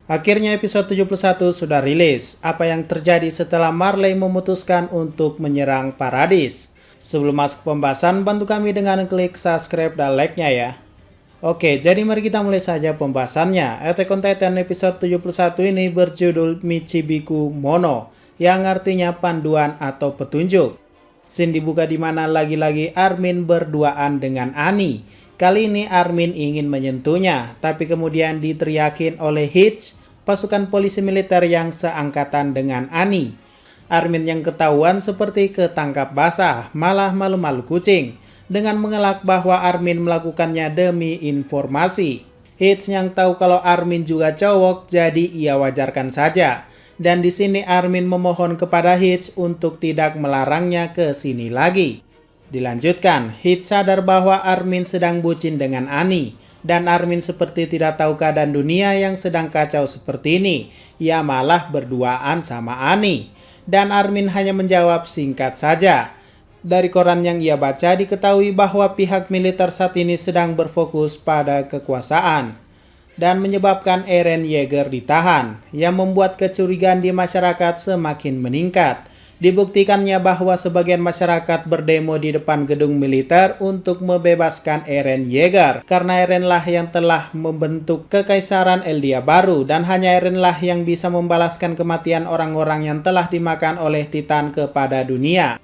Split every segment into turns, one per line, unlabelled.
Akhirnya episode 71 sudah rilis. Apa yang terjadi setelah Marley memutuskan untuk menyerang Paradis? Sebelum masuk pembahasan, bantu kami dengan klik subscribe dan like-nya ya. Oke, jadi mari kita mulai saja pembahasannya. Attack on Titan episode 71 ini berjudul Michibiku Mono, yang artinya panduan atau petunjuk. Scene dibuka di mana lagi-lagi Armin berduaan dengan Annie. Kali ini Armin ingin menyentuhnya, tapi kemudian diteriakin oleh Hitch, pasukan polisi militer yang seangkatan dengan Annie. Armin yang ketahuan seperti ketangkap basah, malah malu-malu kucing, dengan mengelak bahwa Armin melakukannya demi informasi. Hitch yang tahu kalau Armin juga cowok, jadi ia wajarkan saja. Dan di sini Armin memohon kepada Hitch untuk tidak melarangnya ke sini lagi. Dilanjutkan, Hitch sadar bahwa Armin sedang bucin dengan Annie, dan Armin seperti tidak tahu keadaan dunia yang sedang kacau seperti ini. Ia malah berduaan sama Annie, dan Armin hanya menjawab singkat saja. Dari koran yang ia baca diketahui bahwa pihak militer saat ini sedang berfokus pada kekuasaan, dan menyebabkan Eren Yeager ditahan, yang membuat kecurigaan di masyarakat semakin meningkat. Dibuktikannya bahwa sebagian masyarakat berdemo di depan gedung militer untuk membebaskan Eren Yeager, karena Erenlah yang telah membentuk kekaisaran Eldia baru, dan hanya Erenlah yang bisa membalaskan kematian orang-orang yang telah dimakan oleh Titan kepada dunia.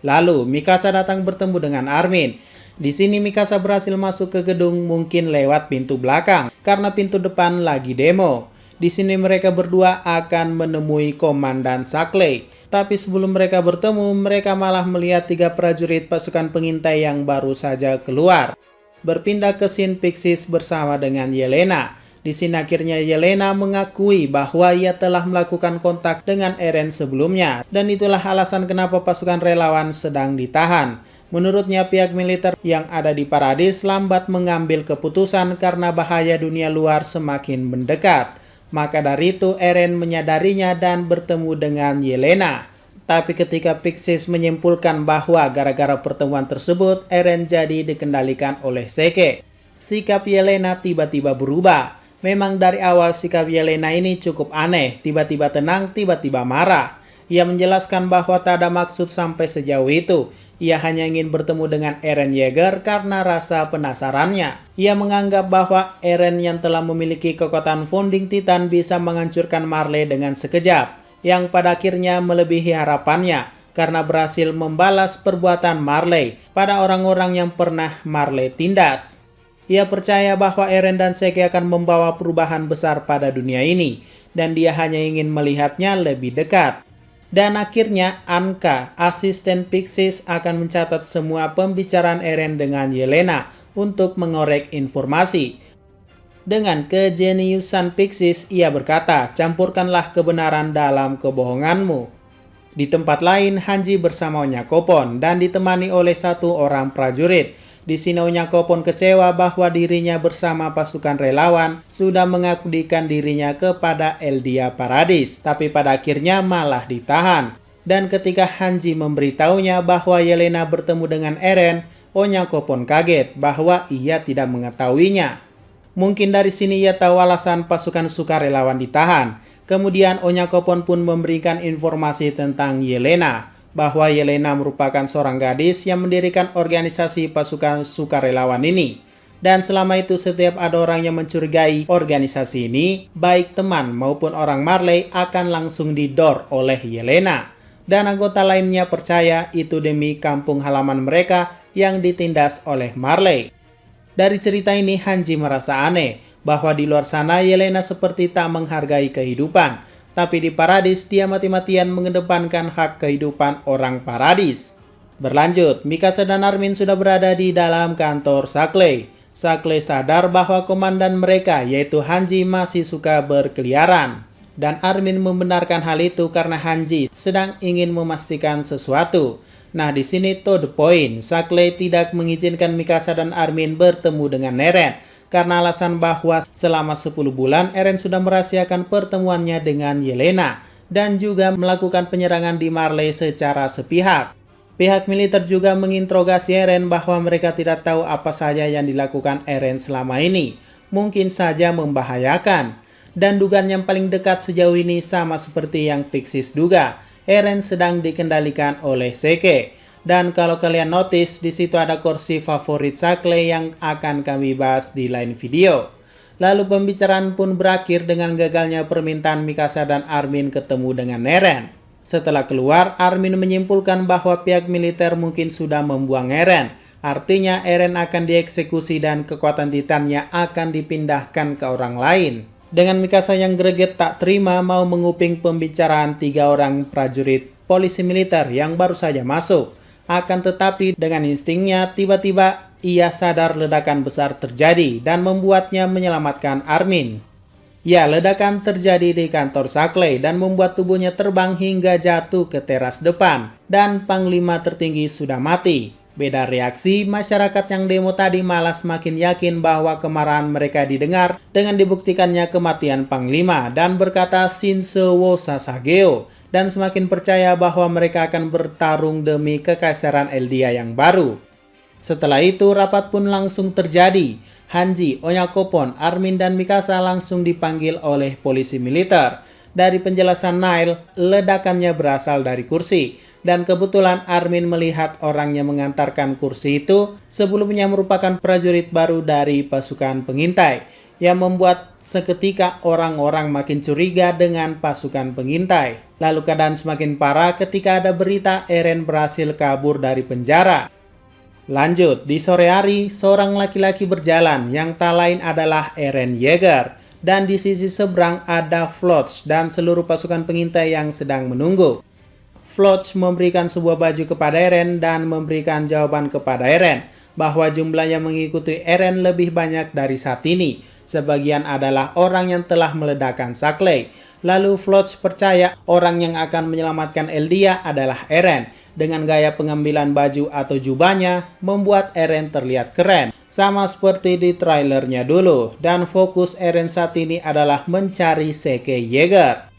Lalu Mikasa datang bertemu dengan Armin. Di sini Mikasa berhasil masuk ke gedung mungkin lewat pintu belakang, karena pintu depan lagi demo. Di sini mereka berdua akan menemui Komandan Sackley. Tapi sebelum mereka bertemu, mereka malah melihat 3 prajurit pasukan pengintai yang baru saja keluar. Berpindah ke scene Pixis bersama dengan Yelena. Di sini akhirnya Yelena mengakui bahwa ia telah melakukan kontak dengan Eren sebelumnya. Dan itulah alasan kenapa pasukan relawan sedang ditahan. Menurutnya pihak militer yang ada di Paradis lambat mengambil keputusan karena bahaya dunia luar semakin mendekat. Maka dari itu Eren menyadarinya dan bertemu dengan Yelena. Tapi ketika Pixis menyimpulkan bahwa gara-gara pertemuan tersebut Eren jadi dikendalikan oleh Seke, sikap Yelena tiba-tiba berubah. Memang dari awal sikap Yelena ini cukup aneh, tiba-tiba tenang, tiba-tiba marah. Ia menjelaskan bahwa tak ada maksud sampai sejauh itu. Ia hanya ingin bertemu dengan Eren Yeager karena rasa penasarannya. Ia menganggap bahwa Eren yang telah memiliki kekuatan Founding Titan bisa menghancurkan Marley dengan sekejap, yang pada akhirnya melebihi harapannya karena berhasil membalas perbuatan Marley pada orang-orang yang pernah Marley tindas. Ia percaya bahwa Eren dan Seke akan membawa perubahan besar pada dunia ini, dan dia hanya ingin melihatnya lebih dekat. Dan akhirnya Anka, asisten Pixis, akan mencatat semua pembicaraan Eren dengan Yelena untuk mengorek informasi. Dengan kejeniusan Pixis, ia berkata, campurkanlah kebenaran dalam kebohonganmu. Di tempat lain, Hanji bersama Onyakopon dan ditemani oleh 1 orang prajurit. Di sini Onyakopon kecewa bahwa dirinya bersama pasukan relawan sudah mengabdikan dirinya kepada Eldia Paradis, tapi pada akhirnya malah ditahan. Dan ketika Hanji memberitahunya bahwa Yelena bertemu dengan Eren, Onyakopon kaget bahwa ia tidak mengetahuinya. Mungkin dari sini ia tahu alasan pasukan sukarelawan ditahan. Kemudian Onyakopon pun memberikan informasi tentang Yelena, bahwa Yelena merupakan seorang gadis yang mendirikan organisasi pasukan sukarelawan ini. Dan selama itu setiap ada orang yang mencurigai organisasi ini, baik teman maupun orang Marley akan langsung didor oleh Yelena. Dan anggota lainnya percaya itu demi kampung halaman mereka yang ditindas oleh Marley. Dari cerita ini Hanji merasa aneh, bahwa di luar sana Yelena seperti tak menghargai kehidupan. Tapi di Paradis dia mati-matian mengedepankan hak kehidupan orang Paradis. Berlanjut, Mikasa dan Armin sudah berada di dalam kantor Sackley. Sackley sadar bahwa komandan mereka yaitu Hanji masih suka berkeliaran. Dan Armin membenarkan hal itu karena Hanji sedang ingin memastikan sesuatu. Nah di sini to the point, Sackley tidak mengizinkan Mikasa dan Armin bertemu dengan Eren. Karena alasan bahwa selama 10 bulan Eren sudah merahasiakan pertemuannya dengan Yelena dan juga melakukan penyerangan di Marley secara sepihak. Pihak militer juga menginterogasi Eren bahwa mereka tidak tahu apa saja yang dilakukan Eren selama ini. Mungkin saja membahayakan. Dan dugaan yang paling dekat sejauh ini sama seperti yang Pixis duga, Eren sedang dikendalikan oleh Seke. Dan kalau kalian notice, di situ ada kursi favorit Sakle yang akan kami bahas di lain video. Lalu pembicaraan pun berakhir dengan gagalnya permintaan Mikasa dan Armin ketemu dengan Eren. Setelah keluar, Armin menyimpulkan bahwa pihak militer mungkin sudah membuang Eren. Artinya Eren akan dieksekusi dan kekuatan Titannya akan dipindahkan ke orang lain. Dengan Mikasa yang greget tak terima mau menguping pembicaraan 3 orang prajurit polisi militer yang baru saja masuk. Akan tetapi dengan instingnya tiba-tiba ia sadar ledakan besar terjadi dan membuatnya menyelamatkan Armin. Ya, ledakan terjadi di kantor Sakle dan membuat tubuhnya terbang hingga jatuh ke teras depan. Dan Panglima tertinggi sudah mati. Beda reaksi, masyarakat yang demo tadi malah semakin yakin bahwa kemarahan mereka didengar dengan dibuktikannya kematian Panglima dan berkata Shinso wo Sasageo. Dan semakin percaya bahwa mereka akan bertarung demi kekaisaran Eldia yang baru. Setelah itu rapat pun langsung terjadi. Hanji, Oyakopon, Armin dan Mikasa langsung dipanggil oleh polisi militer. Dari penjelasan Nile, ledakannya berasal dari kursi. Dan kebetulan Armin melihat orang yang mengantarkan kursi itu sebelumnya merupakan prajurit baru dari pasukan pengintai. Yang membuat seketika orang-orang makin curiga dengan pasukan pengintai. Lalu keadaan semakin parah ketika ada berita Eren berhasil kabur dari penjara. Lanjut, di sore hari, seorang laki-laki berjalan yang tak lain adalah Eren Yeager. Dan di sisi seberang ada Floch dan seluruh pasukan pengintai yang sedang menunggu. Floch memberikan sebuah baju kepada Eren dan memberikan jawaban kepada Eren bahwa jumlah yang mengikuti Eren lebih banyak dari saat ini. Sebagian adalah orang yang telah meledakkan Sakle. Lalu Floch percaya orang yang akan menyelamatkan Eldia adalah Eren. Dengan gaya pengambilan baju atau jubahnya membuat Eren terlihat keren. Sama seperti di trailernya dulu. Dan fokus Eren saat ini adalah mencari Seke Yeager.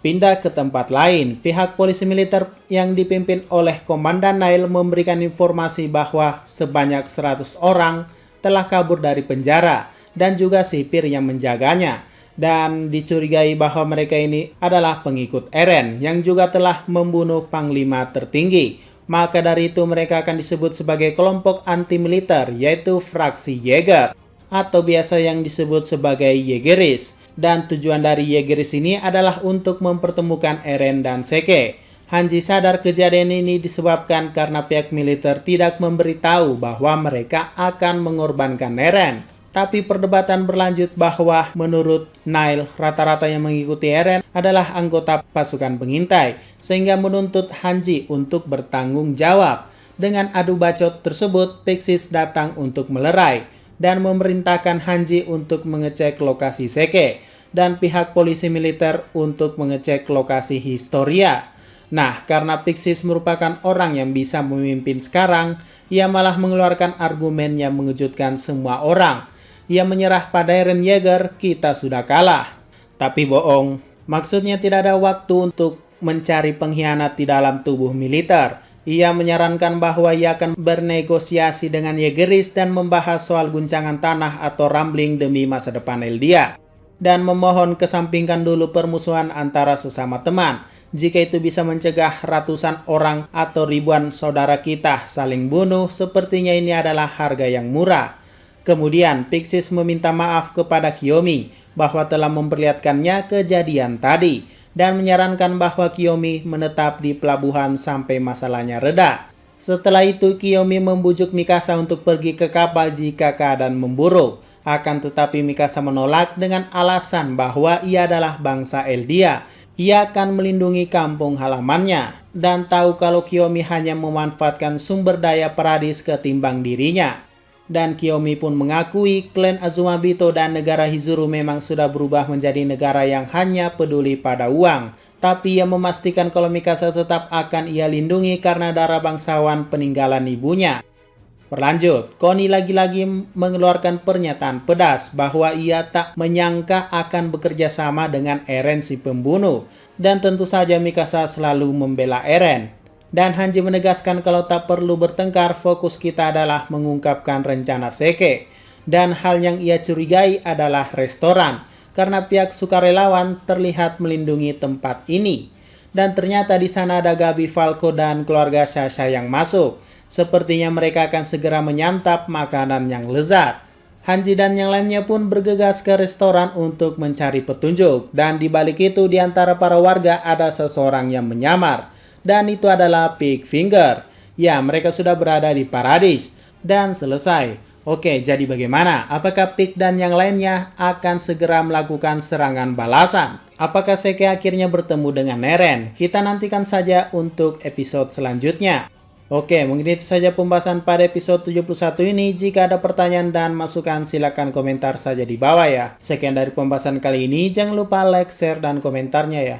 Pindah ke tempat lain, pihak polisi militer yang dipimpin oleh Komandan Nile memberikan informasi bahwa sebanyak 100 orang telah kabur dari penjara dan juga sipir yang menjaganya. Dan dicurigai bahwa mereka ini adalah pengikut Eren yang juga telah membunuh Panglima tertinggi. Maka dari itu mereka akan disebut sebagai kelompok anti-militer yaitu fraksi Yeager atau biasa yang disebut sebagai Yeageris. Dan tujuan dari Yeageris ini adalah untuk mempertemukan Eren dan Seke. Hanji sadar kejadian ini disebabkan karena pihak militer tidak memberitahu bahwa mereka akan mengorbankan Eren. Tapi perdebatan berlanjut bahwa menurut Nile, rata-rata yang mengikuti Eren adalah anggota pasukan pengintai, sehingga menuntut Hanji untuk bertanggung jawab. Dengan adu bacot tersebut, Pixis datang untuk melerai dan memerintahkan Hanji untuk mengecek lokasi Seke dan pihak polisi militer untuk mengecek lokasi Historia. Nah, karena Pixis merupakan orang yang bisa memimpin sekarang, ia malah mengeluarkan argumen yang mengejutkan semua orang. Ia menyerah pada Eren Yeager, kita sudah kalah. Tapi bohong, maksudnya tidak ada waktu untuk mencari pengkhianat di dalam tubuh militer. Ia menyarankan bahwa ia akan bernegosiasi dengan Yeageris dan membahas soal guncangan tanah atau rambling demi masa depan Eldia. Dan memohon kesampingkan dulu permusuhan antara sesama teman. Jika itu bisa mencegah ratusan orang atau ribuan saudara kita saling bunuh, sepertinya ini adalah harga yang murah. Kemudian Pixis meminta maaf kepada Kiyomi bahwa telah memperlihatkannya kejadian tadi. Dan menyarankan bahwa Kiyomi menetap di pelabuhan sampai masalahnya reda. Setelah itu Kiyomi membujuk Mikasa untuk pergi ke kapal jika keadaan memburuk. Akan tetapi Mikasa menolak dengan alasan bahwa ia adalah bangsa Eldia. Ia akan melindungi kampung halamannya. Dan tahu kalau Kiyomi hanya memanfaatkan sumber daya paradis ketimbang dirinya. Dan Kiyomi pun mengakui klan Azumabito dan negara Hizuru memang sudah berubah menjadi negara yang hanya peduli pada uang. Tapi ia memastikan kalau Mikasa tetap akan ia lindungi karena darah bangsawan peninggalan ibunya. Berlanjut, Koni lagi-lagi mengeluarkan pernyataan pedas bahwa ia tak menyangka akan bekerja sama dengan Eren si pembunuh. Dan tentu saja Mikasa selalu membela Eren. Dan Hanji menegaskan kalau tak perlu bertengkar, fokus kita adalah mengungkapkan rencana Seke. Dan hal yang ia curigai adalah restoran. karena pihak sukarelawan terlihat melindungi tempat ini. Dan ternyata di sana ada Gabi Falco dan keluarga Sasha yang masuk. Sepertinya mereka akan segera menyantap makanan yang lezat. Hanji dan yang lainnya pun bergegas ke restoran untuk mencari petunjuk. Dan di balik itu di antara para warga ada seseorang yang menyamar. Dan itu adalah Pig Finger. Ya, mereka sudah berada di Paradis. Dan selesai. Oke, jadi bagaimana? Apakah Pig dan yang lainnya akan segera melakukan serangan balasan? Apakah Seke akhirnya bertemu dengan Eren? Kita nantikan saja untuk episode selanjutnya. Oke, mungkin itu saja pembahasan pada episode 71 ini. Jika ada pertanyaan dan masukan, silakan komentar saja di bawah ya. Sekian dari pembahasan kali ini. Jangan lupa like, share, dan komentarnya ya.